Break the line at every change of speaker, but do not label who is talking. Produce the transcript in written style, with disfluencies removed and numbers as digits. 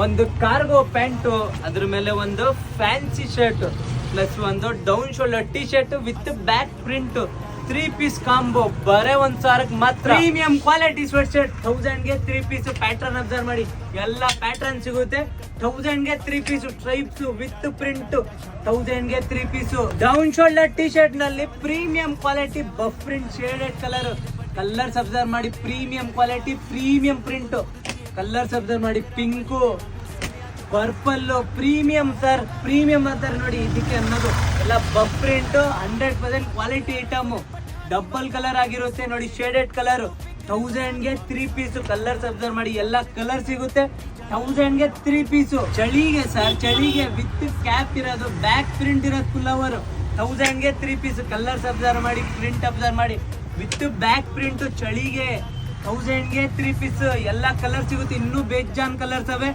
ಒಂದು cargo pant, ಅದ್ರ ಮೇಲೆ ಒಂದು ಫ್ಯಾನ್ಸಿ ಶರ್ಟ್ ಪ್ಲಸ್ ಒಂದು down shoulder T shirt with back print 3 piece combo ಬರೇ 1,000 ಮಾತ್ರ. ಪ್ರೀಮಿಯಂ ಕ್ವಾಲಿಟಿ ಸ್ವೆಟ್ ಶರ್ಟ್ 1000 ಗೆ 3 ಪೀಸ್. ಪ್ಯಾಟರ್ನ್ ಅಬ್ಸರ್ವ್ ಮಾಡಿ, ಎಲ್ಲ ಪ್ಯಾಟರ್ನ್ ಸಿಗುತ್ತೆ. 1000 ಗೆ 3 ಪೀಸ್ ಸ್ಟ್ರೈಪ್ಸ್ ವಿತ್ ಪ್ರಿಂಟ್. 1000 ಗೆ 3 piece. Down shoulder T shirt ನಲ್ಲಿ premium quality buff print shaded colours observe ಮಾಡಿ. Premium quality premium print colours observe ಮಾಡಿ. Pink, purple, premium sir, premium ಅಂತಾರೆ ನೋಡಿ ಇದಕ್ಕೆ ಅನ್ನೋದು. ಎಲ್ಲ buff print 100% quality item. Double colour ಆಗಿರುತ್ತೆ ನೋಡಿ, ಶೇಡೆಡ್ ಕಲರ್. 1000 ಗೆ 3 ಪೀಸ್. ಕಲರ್ಸ್ ಅಬ್ಸರ್ವ್ ಮಾಡಿ, ಎಲ್ಲ ಕಲರ್ ಸಿಗುತ್ತೆ. 1000 ಗೆ 3 ಪೀಸ್. ಚಳಿಗೆ ಸರ್, ಚಳಿಗೆ ವಿತ್ ಕ್ಯಾಪ್ ಇರೋದು, ಬ್ಯಾಕ್ ಪ್ರಿಂಟ್ ಇರೋದು ಫುಲ್ ಓವರ್. 1000 ಗೆ 3 ಪೀಸ್. ಕಲರ್ಸ್ ಅಬ್ಸರ್ವ್ ಮಾಡಿ, ಪ್ರಿಂಟ್ ಅಬ್ಸರ್ವ್ ಮಾಡಿ, ವಿತ್ ಬ್ಯಾಕ್ ಪ್ರಿಂಟ್ ಚಳಿಗೆ. 1000 ಗೆ 3 ಪೀಸ್. ಎಲ್ಲ ಕಲರ್ ಸಿಗುತ್ತೆ, ಇನ್ನೂ ಬೇಜಾನ್ ಕಲರ್ಸ್ ಅವೆ.